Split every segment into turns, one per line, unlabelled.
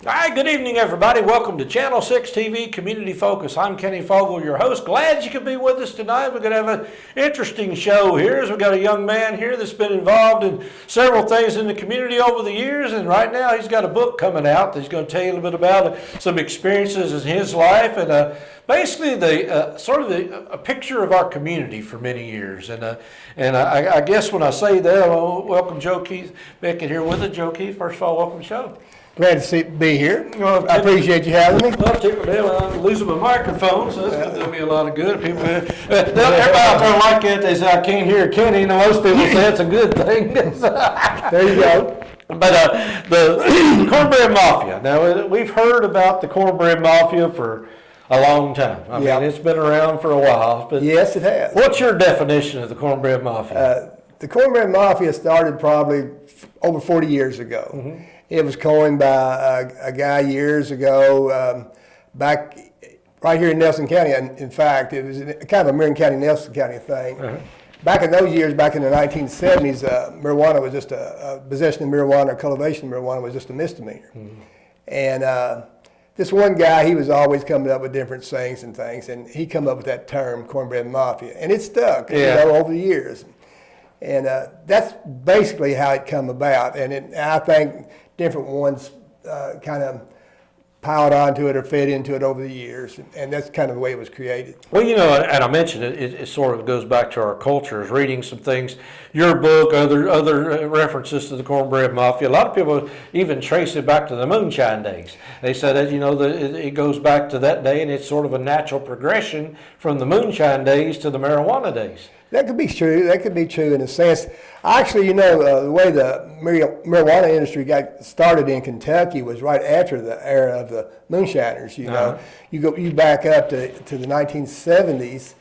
All right, good evening, everybody. Welcome to Channel 6 TV Community Focus. I'm Kenny Fogel, your host. Glad you could be with us tonight. We're going to have an interesting show here. We've got a young man here that's been involved in several things in the community over the years, and right now he's got a book coming out that he's going to tell you a little bit about some experiences in his life and basically a picture of our community for many years. And I guess when I say that, I'll welcome Joe Keith Bickett here with us. Joe Keith, first of all, welcome to the show.
Glad to be here. I appreciate you having me.
Well, I'm losing my microphone, so that's going to do me a lot of good. Everybody out there like that, they say, I can't hear Kenny, and most people say that's a good thing.
There you go.
But the Cornbread Mafia. Now, we've heard about the Cornbread Mafia for a long time. I mean, it's been around for a while. But
yes, it has.
What's your definition of the Cornbread Mafia?
The Cornbread Mafia started probably over 40 years ago. Mm-hmm. It was coined by a guy years ago, back right here in Nelson County. In fact, it was kind of a Marion County, Nelson County thing. Uh-huh. Back in those years, back in the 1970s, marijuana was just possession of marijuana or cultivation of marijuana was just a misdemeanor. Mm-hmm. And this one guy, he was always coming up with different sayings and things, and he come up with that term, Cornbread Mafia, and it stuck over the years. And that's basically how it come about. And I think different ones kind of piled onto it or fed into it over the years, and that's kind of the way it was created.
Well, you know, and I mentioned it sort of goes back to our culture, is reading some things, your book, other references to the Cornbread Mafia. A lot of people even trace it back to the moonshine days. They said that, you know, it goes back to that day, and it's sort of a natural progression from the moonshine days to the marijuana days.
That could be true. That could be true in a sense. Actually, you know, the way the marijuana industry got started in Kentucky was right after the era of the moonshiners. You know, you back up to the 1970s.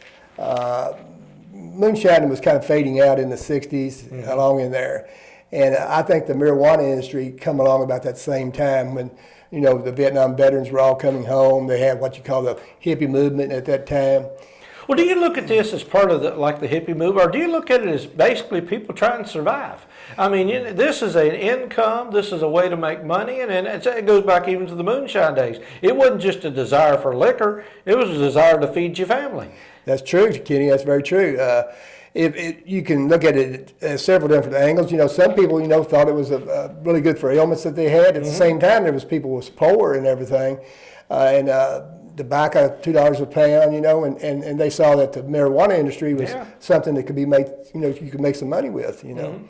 Moonshining was kind of fading out in the 60s, along in there, and I think the marijuana industry come along about that same time when, you know, the Vietnam veterans were all coming home. They had what you call the hippie movement at that time.
Well, do you look at this as part of the hippie movement, or do you look at it as basically people trying to survive? I mean, this is an income, this is a way to make money, and it goes back even to the moonshine days. It wasn't just a desire for liquor, it was a desire to feed your family.
That's true, Kenny, that's very true. You can look at it as several different angles. You know, some people, you know, thought it was really good for ailments that they had. At the same time, there was people who was poor and everything, tobacco, $2 a pound, you know, and they saw that the marijuana industry was something that could be made, you know, you could make some money with, you know. Mm-hmm.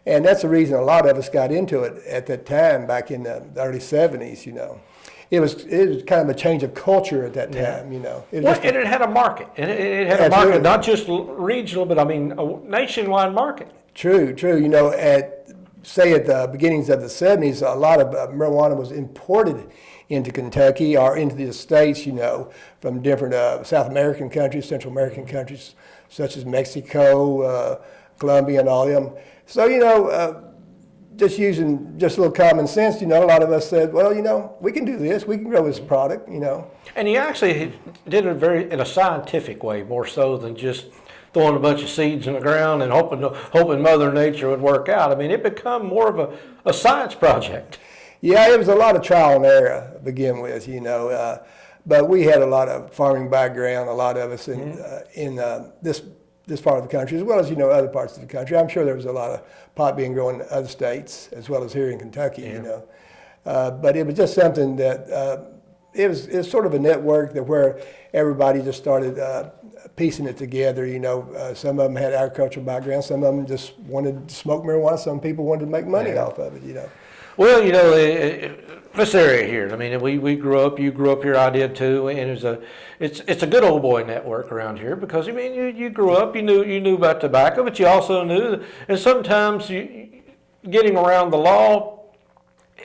And that's the reason a lot of us got into it at that time, back in the early 70s, you know. It was kind of a change of culture at that time, you know.
And it had a market. It had a market, not just regional, but I mean a nationwide market.
True. You know, at the beginnings of the 70s, a lot of marijuana was imported into Kentucky or into the States, you know, from different South American countries, Central American countries, such as Mexico, Colombia, and all of them. So, you know, just using just a little common sense, you know, a lot of us said, well, you know, we can do this, we can grow this product, you know.
And he actually did it in a scientific way, more so than just throwing a bunch of seeds in the ground and hoping Mother Nature would work out. I mean, it became more of a science project.
Yeah, it was a lot of trial and error to begin with, you know, but we had a lot of farming background, a lot of us in this part of the country, as well as, you know, other parts of the country. I'm sure there was a lot of pot being grown in other states, as well as here in Kentucky, you know. But it was just something that, it was sort of a network that where everybody just started piecing it together, you know. Some of them had agricultural background, some of them just wanted to smoke marijuana, some people wanted to make money off of it, you know.
Well, you know, this area here, I mean, we grew up, you grew up here, I did too, and it's a good old boy network around here because, I mean, you grew up, you knew about tobacco, but you also knew, and sometimes getting around the law,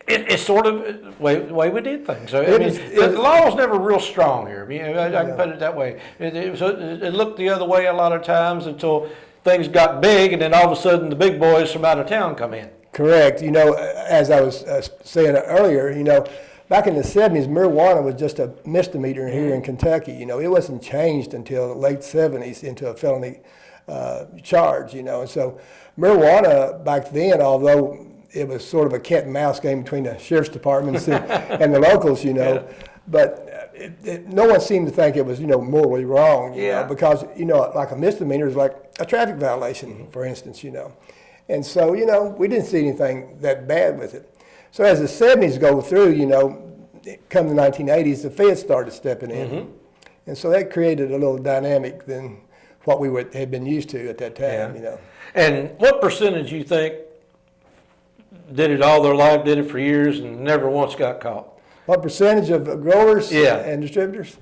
it's sort of the way we did things. So, I mean, the law was never real strong here. I mean, I can put it that way. It looked the other way a lot of times until things got big, and then all of a sudden the big boys from out of town come in.
Correct. You know, as I was saying earlier, you know, back in the 70s, marijuana was just a misdemeanor here in Kentucky. You know, it wasn't changed until the late 70s into a felony charge, you know. And so marijuana back then, although it was sort of a cat and mouse game between the sheriff's departments and the locals, you know.
Yeah.
But no one seemed to think it was, you know, morally wrong, you
Yeah.
know, because, you know, like a misdemeanor is like a traffic violation, for instance, you know. And so, you know, we didn't see anything that bad with it. So as the 70s go through, you know, come the 1980s, the feds started stepping in. And so that created a little dynamic than what we had been used to at that time, you know.
And what percentage you think did it all their life, did it for years, and never once got caught?
What percentage of growers
Yeah.
and distributors?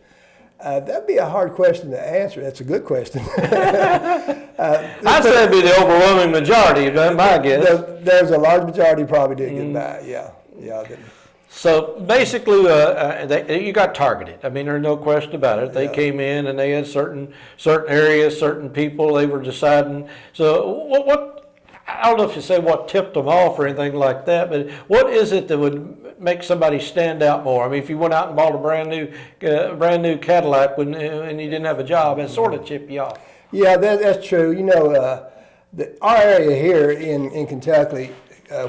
That'd be a hard question to answer. That's a good question.
I'd say it'd be the overwhelming majority, my guess.
There's a large majority probably did get by, yeah. Yeah.
So basically, you got targeted. I mean, there's no question about it. They came in and they had certain areas, certain people they were deciding. So what I don't know if you say what tipped them off or anything like that, but what is it that would make somebody stand out more? I mean, if you went out and bought a brand new Cadillac and you didn't have a job, it sort of tipped you off.
Yeah, that's true. You know, our area here in Kentucky,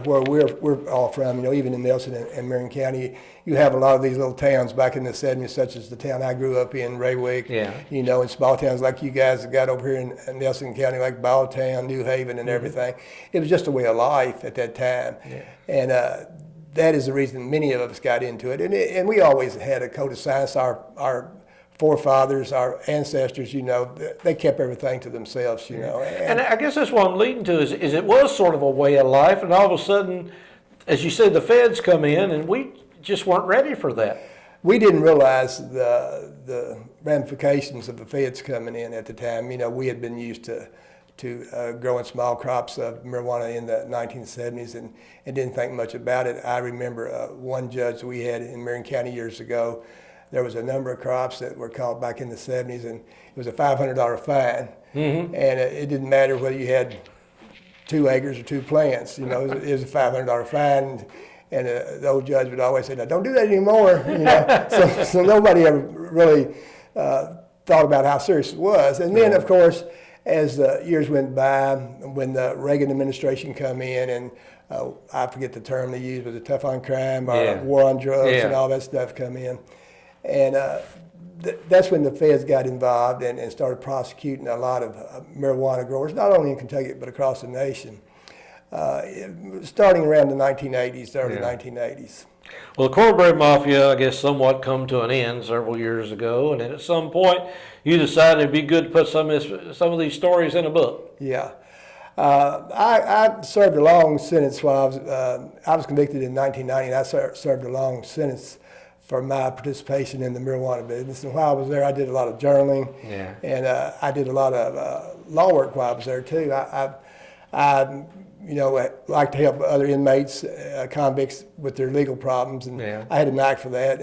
where we're all from, you know, even in Nelson and Marion County, you have a lot of these little towns back in the 70s, such as the town I grew up in, Raywick.
Yeah.
You know, and small towns like you guys have got over here in Nelson County, like Balltown, New Haven, and everything. It was just a way of life at that time.
Yeah.
And that is the reason many of us got into it. And we always had a code of silence. Our forefathers, our ancestors, you know, they kept everything to themselves, you know.
And I guess that's what I'm leading to is it was sort of a way of life, and all of a sudden, as you said, the feds come in, and we just weren't ready for that.
We didn't realize the ramifications of the feds coming in at the time. You know, we had been used to growing small crops of marijuana in the 1970s and didn't think much about it. I remember one judge we had in Marion County years ago. There was a number of crops that were caught back in the 70s, and it was a $500 fine. And it didn't matter whether you had 2 acres or 2 plants. You know, it was a $500 fine. And the old judge would always say, "Now, don't do that anymore." You know, so nobody ever really thought about how serious it was. And then, of course, as the years went by, when the Reagan administration come in, and I forget the term they used, was it tough on crime or war on drugs and all that stuff come in. And that's when the feds got involved and started prosecuting a lot of marijuana growers, not only in Kentucky, but across the nation, starting around the 1980s, the early 1980s.
Well, the cornbread mafia, I guess, somewhat come to an end several years ago, and then at some point, you decided it'd be good to put some of these stories in a book.
Yeah. I served a long sentence while I was convicted in 1990, and I served a long sentence for my participation in the marijuana business. And while I was there, I did a lot of journaling, and I did a lot of law work while I was there too. I you know, like to help other inmates, convicts with their legal problems, and I had a knack for that.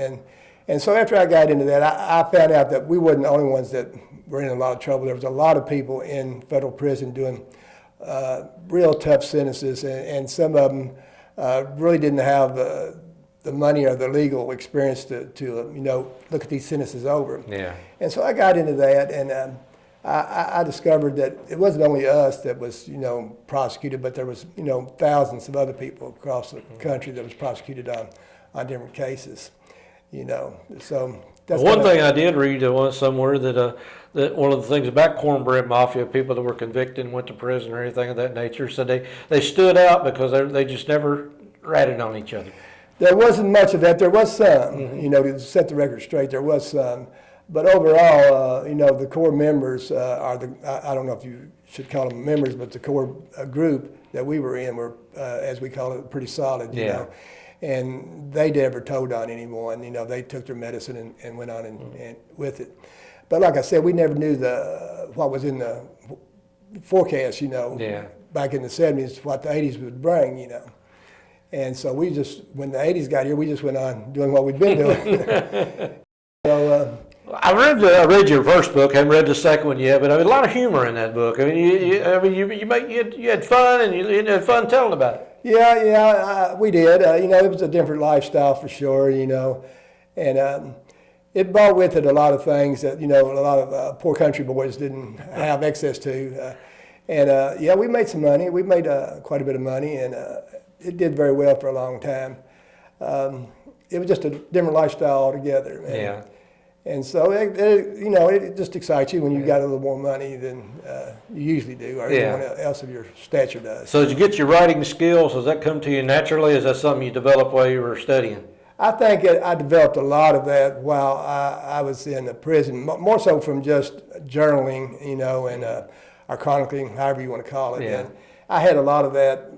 And so after I got into that, I found out that we weren't the only ones that were in a lot of trouble. There was a lot of people in federal prison doing real tough sentences, and some of them really didn't have the money or the legal experience to you know, look at these sentences over. And so I got into that, and I discovered that it wasn't only us that was, you know, prosecuted, but there was, you know, thousands of other people across the country that was prosecuted on different cases, you know. So that's
one thing I did read somewhere that one of the things about cornbread mafia, people that were convicted and went to prison or anything of that nature, said they stood out because they just never ratted on each other.
There wasn't much of that. There was some, you know, to set the record straight, there was some. But overall, you know, the core members are I don't know if you should call them members, but the core group that we were in were, as we call it, pretty solid, you know. And they never told on anyone. You know, they took their medicine and went on and with it. But like I said, we never knew what was in the forecast, you know, back in the 70s, what the 80s would bring, you know. And so we just, when the 80s got here, we just went on doing what we'd been doing. So,
I read your first book. I haven't read the second one yet, but I mean, a lot of humor in that book. I mean, you had fun, and you had fun telling about it.
Yeah, we did. You know, it was a different lifestyle for sure. You know, and it brought with it a lot of things that, you know, a lot of poor country boys didn't have access to. And yeah, we made some money. We made quite a bit of money, and it did very well for a long time. It was just a different lifestyle altogether.
Yeah.
And so, it just excites you when you got a little more money than you usually do, or anyone else of your stature does.
So, did you get your writing skills? Does that come to you naturally? Is that something you developed while you were studying?
I think I developed a lot of that while I was in the prison, more so from just journaling, and or chronicling, however you want to call it.
Yeah.
And I had a lot of that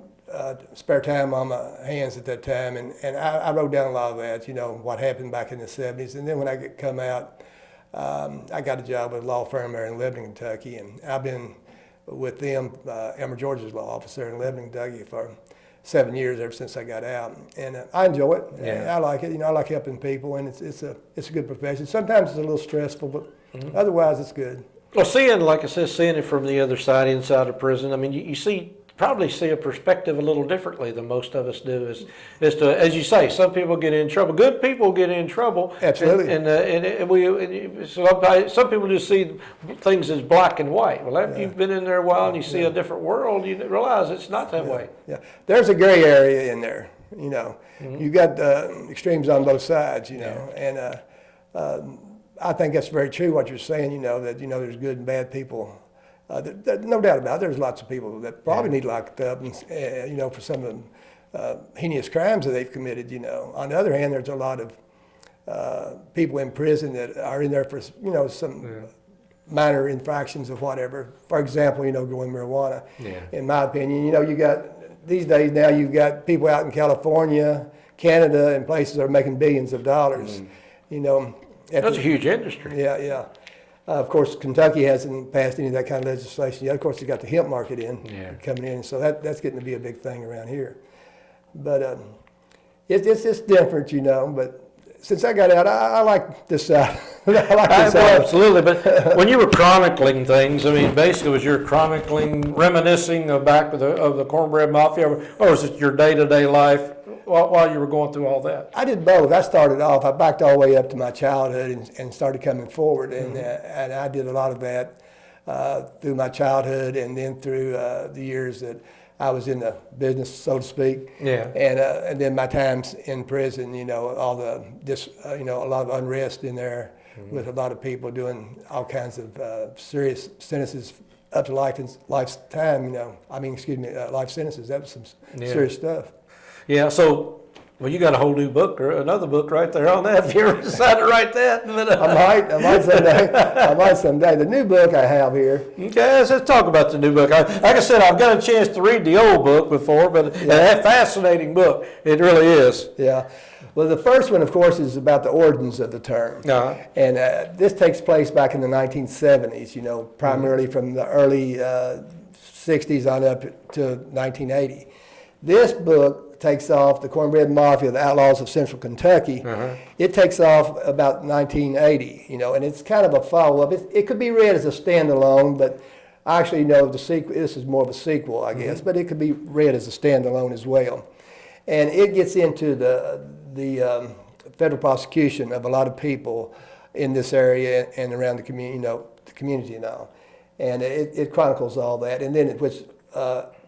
spare time on my hands at that time, and I wrote down a lot of that, what happened back in the 70s. And then when I come out, I got a job with a law firm there in Lebanon, Kentucky, and I've been with them, Elmer George's law officer in Lebanon, Kentucky, for 7 years ever since I got out, and I enjoy it.
Yeah.
I like it. I like helping people, and it's a good profession. Sometimes it's a little stressful, but otherwise it's good.
Well, like I said, seeing it from the other side, inside of prison, I mean, you probably see a perspective a little differently than most of us do. As you say, some people get in trouble. Good people get in trouble.
Absolutely.
Some people just see things as black and white. Well, after you've been in there a while and you see a different world, you realize it's not that way.
Yeah, there's a gray area in there. You got extremes on both sides. And I think that's very true what you're saying. That there's good and bad people. No doubt about it. There's lots of people that probably need locked up, and, for some of the heinous crimes that they've committed. On the other hand, there's a lot of people in prison that are in there for some minor infractions of whatever. For example, growing marijuana. Yeah. In my opinion, you got these days now. You've got people out in California, Canada, and places that are making billions of dollars.
That's a huge industry.
Yeah. Of course, Kentucky hasn't passed any of that kind of legislation yet. Of course, they got the hemp market coming in, so that's getting to be a big thing around here. But it's different, But since I got out, I like this side.
Absolutely. But when you were chronicling things, I mean, basically, was you chronicling, reminiscing of back of the Cornbread Mafia, or was it your day-to-day life while you were going through all that?
I did both. I started off. I backed all the way up to my childhood and started coming forward, and I did a lot of that through my childhood, and then through the years that I was in the business, so to speak. Yeah. And then my times in prison. All a lot of unrest in there with a lot of people doing all kinds of serious sentences up to lifetime. Life sentences. That was some serious stuff.
Yeah, so, you got a whole new book or another book right there on that. If you ever decide to write that.
I might someday. I might someday. The new book I have here.
Okay, let's talk about the new book. Like I said, I've got a chance to read the old book before, but it's a fascinating book. It really is.
Yeah. Well, the first one, of course, is about the origins of the term. Uh-huh. And this takes place back in the 1970s, primarily from the early 60s on up to 1980. This book takes off, the Cornbread Mafia, the Outlaws of Central Kentucky. Uh-huh. It takes off about 1980, and it's kind of a follow-up. It could be read as a standalone, but actually, the sequel. This is more of a sequel, I guess, but it could be read as a standalone as well. And it gets into the federal prosecution of a lot of people in this area and around the community, the community and all. And it chronicles all that, and then which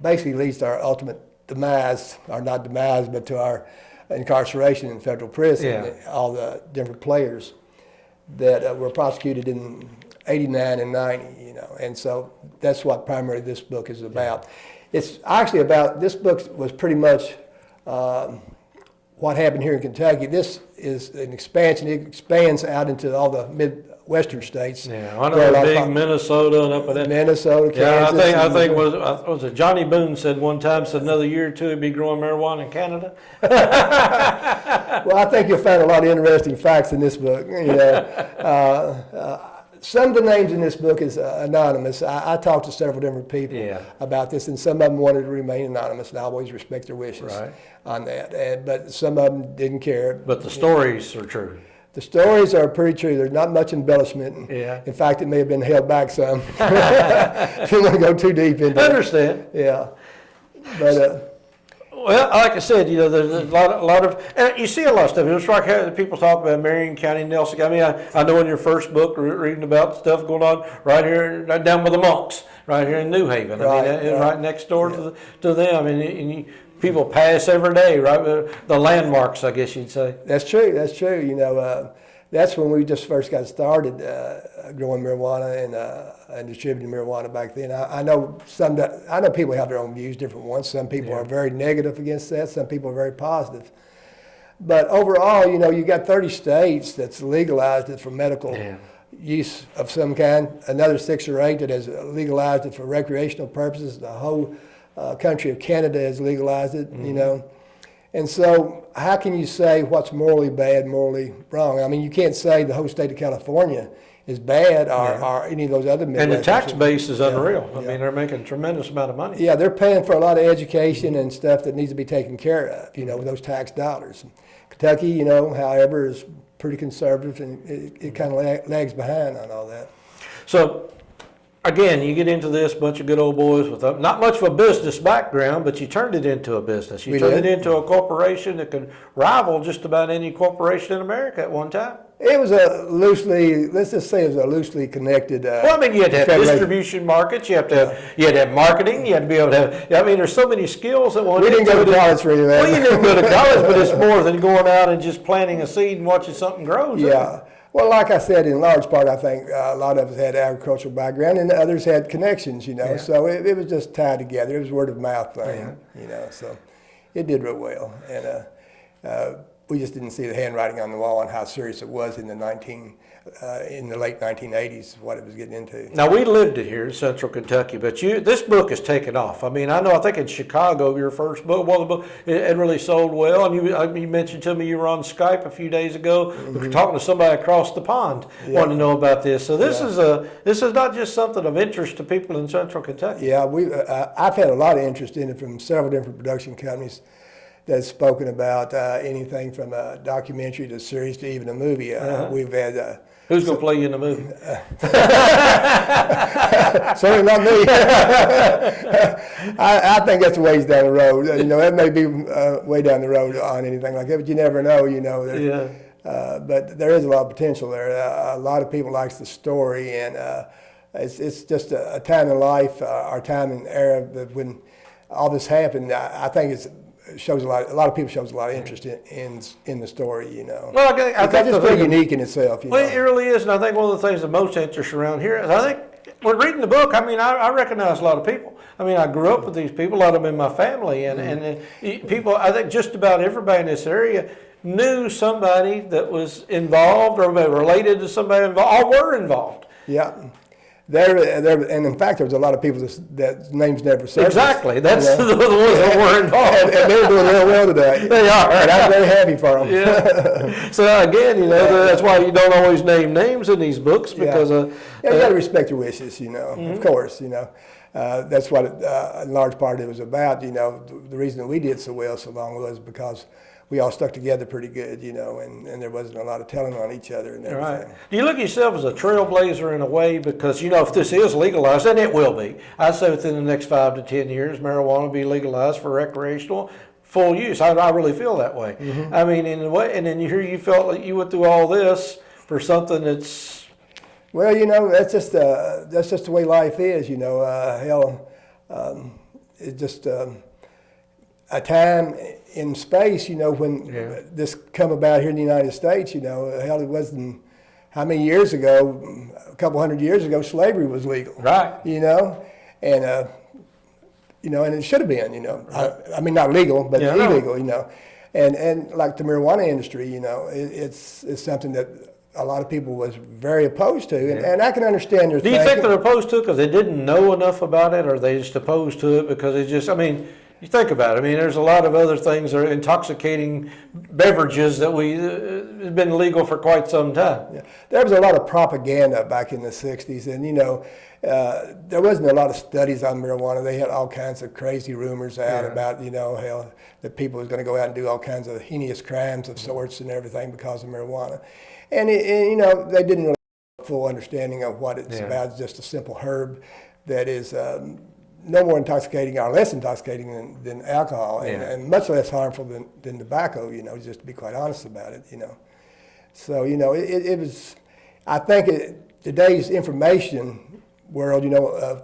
basically leads to our ultimate demise, or not demise, but to our incarceration in federal prison. All the different players that were prosecuted in 89 and 90, and so that's what primarily this book is about. It's actually about, this book was pretty much what happened here in Kentucky. This is an expansion. It expands out into all the Midwestern states.
Yeah, I know big Minnesota and up at that.
Minnesota, Kansas.
Yeah, I think was it Johnny Boone said one time, said another year or two he'd be growing marijuana in Canada.
Well, I think you'll find a lot of interesting facts in this book. Some of the names in this book is anonymous. I talked to several different people about this, and some of them wanted to remain anonymous, and I always respect their wishes on that. But some of them didn't care.
But the stories are true.
The stories are pretty true. There's not much embellishment. Yeah. In fact, it may have been held back some. If you want to go too deep into it.
I understand.
Yeah. But
well, like I said, there's a lot of, and you see a lot of stuff. It's like people talk about Marion County, Nelson. I mean, I know in your first book, reading about stuff going on right here, right down by the monks, right here in New Haven. Right. I mean, right next door to them. And people pass every day, right? The landmarks, I guess you'd say.
That's true. That's true. That's when we just first got started growing marijuana and distributing marijuana back then. I know people have their own views, different ones. Some people are very negative against that. Some people are very positive. But overall, you got 30 states that's legalized it for medical use of some kind. Another 6 or 8 that has legalized it for recreational purposes. The whole country of Canada has legalized it. And so how can you say what's morally bad, morally wrong? I mean, you can't say the whole state of California is bad or any of those other Midwestern.
And the tax base is unreal. I mean, they're making a tremendous amount of money.
Yeah, they're paying for a lot of education and stuff that needs to be taken care of, with those tax dollars. Kentucky, however, is pretty conservative, and it kind of lags behind on all that.
So, again, you get into this, bunch of good old boys with not much of a business background, but you turned it into a business. You turned it into a corporation that could rival just about any corporation in America at one time.
It was let's just say it was a loosely connected.
Well, I mean, you had to have distribution markets. You had to have marketing. You had to be able to have. I mean, there's so many skills that
we didn't go to college for any of that.
Well, you didn't go to college, but it's more than going out and just planting a seed and watching something grow.
Yeah. Well, like I said, in large part, I think a lot of us had agricultural background, and others had connections. So it was just tied together. It was a word of mouth thing. So it did real well, and we just didn't see the handwriting on the wall on how serious it was in the late 1980s, what it was getting into.
Now, we lived it here in Central Kentucky, but this book has taken off. I mean, I think in Chicago, your first book, the book, it really sold well. And you mentioned to me you were on Skype a few days ago, talking to somebody across the pond, wanting to know about this. So this is not just something of interest to people in Central Kentucky.
Yeah, I've had a lot of interest in it from several different production companies that's spoken about anything from a documentary to a series to even a movie. We've had.
Who's going to play you in the movie?
Certainly not me. I think that's a ways down the road. That may be way down the road on anything like that, but you never know. But there is a lot of potential there. A lot of people likes the story, and it's just a time in life, our time in era when all this happened. I think it shows a lot of people shows a lot of interest in the story,
Well, I think
it's pretty unique in itself.
Well, it really is, and I think one of the things that most interests around here is I think when reading the book, I mean, I recognize a lot of people. I mean, I grew up with these people, a lot of them in my family, and people. I think just about everybody in this area knew somebody that was involved or related to somebody involved or were involved.
Yeah. And in fact, there was a lot of people that names never surfaced.
Exactly. That's the ones that were involved.
and they're doing real well today.
They are.
And I'm very happy for them.
Yeah. So again, that's why you don't always name names in these books because
you got to respect your wishes. Of course. That's what in large part it was about. The reason that we did so well so long was because we all stuck together pretty good, and there wasn't a lot of telling on each other and everything.
Right. Do you look at yourself as a trailblazer in a way? Because, if this is legalized, and it will be, I'd say within the next 5 to 10 years, marijuana will be legalized for recreational full use. I really feel that way. I mean, in a way, and then you felt like you went through all this for something that's...
Well, that's just the way life is, it's just a time in space, when this come about here in the United States, it wasn't how many years ago, a couple hundred years ago, slavery was legal.
Right.
And it should have been, Right. I mean, not legal, but illegal, And like the marijuana industry, it's something that a lot of people was very opposed to, and I can understand their thinking.
Do you think they're opposed to it because they didn't know enough about it, or they just opposed to it because it just, you think about it. I mean, there's a lot of other things that are intoxicating beverages that have been legal for quite some time.
Yeah. There was a lot of propaganda back in the 60s, and, there wasn't a lot of studies on marijuana. They had all kinds of crazy rumors out about, hell, that people was going to go out and do all kinds of heinous crimes of sorts and everything because of marijuana. And they didn't really have a full understanding of what it's about. It's just a simple herb that is no more intoxicating or less intoxicating than alcohol, and much less harmful than tobacco, just to be quite honest about it, So, it was, I think today's information world,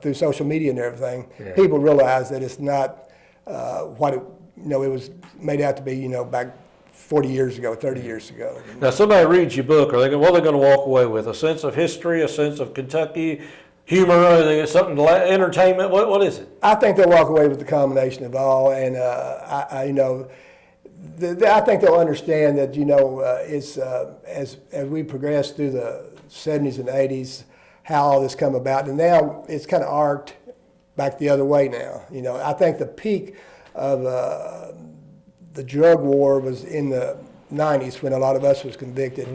through social media and everything, people realize that it's not what it it was made out to be, back 40 years ago, 30 years ago.
Now, somebody reads your book, what are they going to walk away with? A sense of history, a sense of Kentucky, humor, something, entertainment? What is it?
I think they'll walk away with the combination of all, and I think they'll understand that it's as we progress through the 70s and 80s, how all this come about, and now it's kind of arced back the other way now. I think the peak of the drug war was in the 90s when a lot of us was convicted,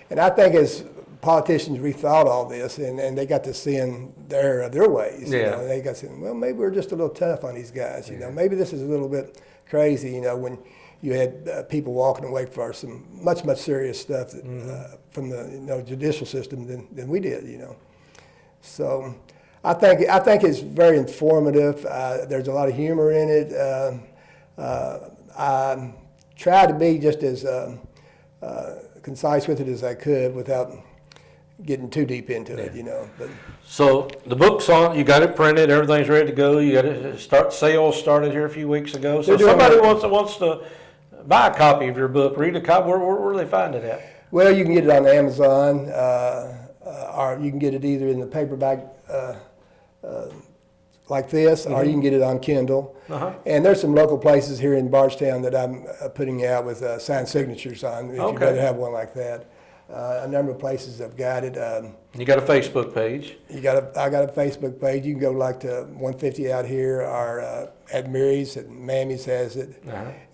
and I think as politicians rethought all this, and they got to seeing their ways.
Yeah.
They got to saying, well, maybe we're just a little tough on these guys. Maybe this is a little bit crazy. When you had people walking away for some much serious stuff that, from the judicial system than we did. So I think it's very informative. There's a lot of humor in it. I tried to be just as concise with it as I could without getting too deep into it, But
So the book's on, you got it printed, everything's ready to go. You got it sales started here a few weeks ago. So somebody wants to buy a copy of your book, read a copy, where do they find it at?
Well, you can get it on Amazon, or you can get it either in the paperback like this, or you can get it on Kindle. And there's some local places here in Bardstown that I'm putting out with signed signatures on, if you'd rather have one like that. A number of places have got it.
You got a Facebook page.
I got a Facebook page. You can go like to 150 out here, or at Mary's, and Mammy's has it.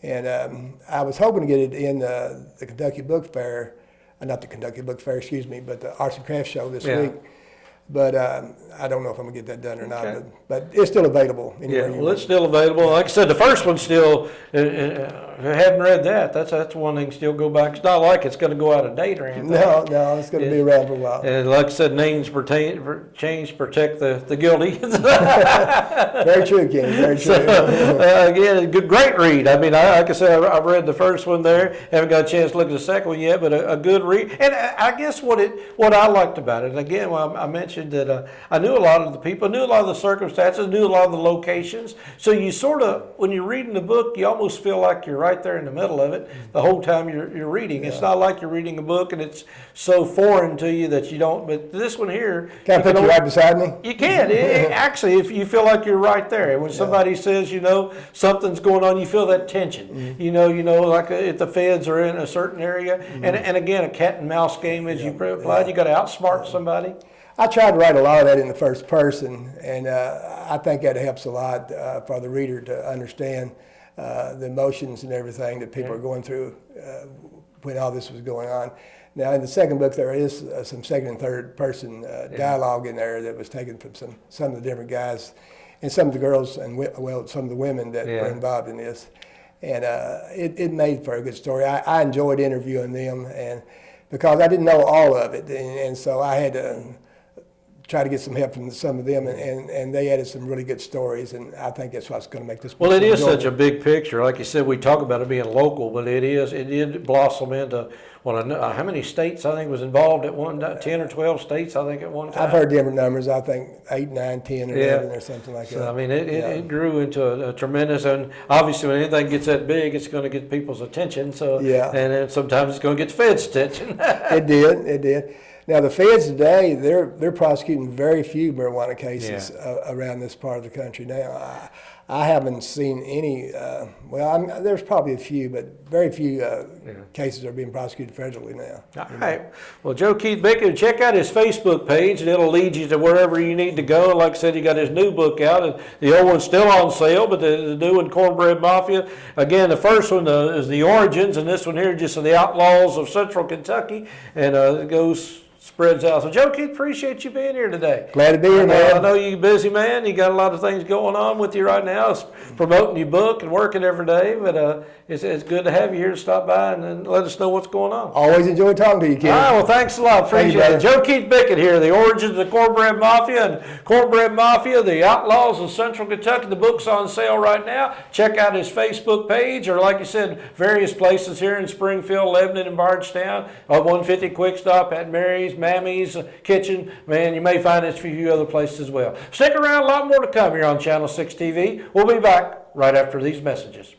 And I was hoping to get it in the Kentucky Book Fair, not the Kentucky Book Fair, excuse me, but the Arts and Crafts Show this week. But I don't know if I'm going to get that done or not. But it's still available.
It's still available. Like I said, the first one's still, if you haven't read that, that's one they can still go back. It's not like it's going to go out of date or anything.
No, it's going to be around for a while.
And like I said, names change protect the guilty.
Very true, Kenny, very true.
Again, great read. I mean, like I said, I've read the first one there. Haven't got a chance to look at the second one yet, but a good read. And I guess what I liked about it, and again, I mentioned that I knew a lot of the people, knew a lot of the circumstances, knew a lot of the locations. So you sort of, when you're reading the book, you almost feel like you're right there in the middle of it the whole time you're reading. It's not like you're reading a book and it's so foreign to you that you don't. But this one here,
can I put you right beside me?
You can. Actually, if you feel like you're right there, when somebody says, something's going on, you feel that tension. Like if the feds are in a certain area, and again, a cat and mouse game, as you implied, you got to outsmart somebody.
I tried to write a lot of that in the first person, and I think that helps a lot for the reader to understand the emotions and everything that people are going through when all this was going on. Now, in the second book, there is some second and third person dialogue in there that was taken from some of the different guys and some of the girls and some of the women that were involved in this. And it made for a good story. I enjoyed interviewing them, and because I didn't know all of it, and so I had to try to get some help from some of them, and they added some really good stories, and I think that's what's going to make this book.
Well, it is such a big picture. Like you said, we talk about it being local, but it did blossom into, how many states I think was involved at one time? 10 or 12 states, I think, at one time.
I've heard different numbers. I think 8, 9, 10, or 11 or something like that.
So, I mean, it grew into a tremendous, and obviously when anything gets that big, it's going to get people's attention. So, and then sometimes it's going to get the feds' attention. It
did. Now, the feds today, they're prosecuting very few marijuana cases around this part of the country now. I haven't seen any, there's probably a few, but very few cases are being prosecuted federally now.
All right. Well, Joe Keith Bickett, check out his Facebook page, and it'll lead you to wherever you need to go. Like I said, he got his new book out, and the old one's still on sale, but the new one, Cornbread Mafia. Again, the first one is the origins, and this one here just the outlaws of Central Kentucky, and it spreads out. So, Joe Keith, appreciate you being here today.
Glad to be here, man.
I know you're a busy man. You got a lot of things going on with you right now. It's promoting your book and working every day, but it's good to have you here to stop by and let us know what's going on.
Always enjoy talking to you, Ken.
All right, well, thanks a lot. Appreciate it. Joe Keith Bickett here, the origins of the Cornbread Mafia, and Cornbread Mafia, the outlaws of Central Kentucky. The book's on sale right now. Check out his Facebook page, or like you said, various places here in Springfield, Lebanon, and Bardstown. 150 Quick Stop at Mary's, Mammy's Kitchen. Man, you may find it a few other places as well. Stick around, a lot more to come here on Channel 6 TV. We'll be back right after these messages.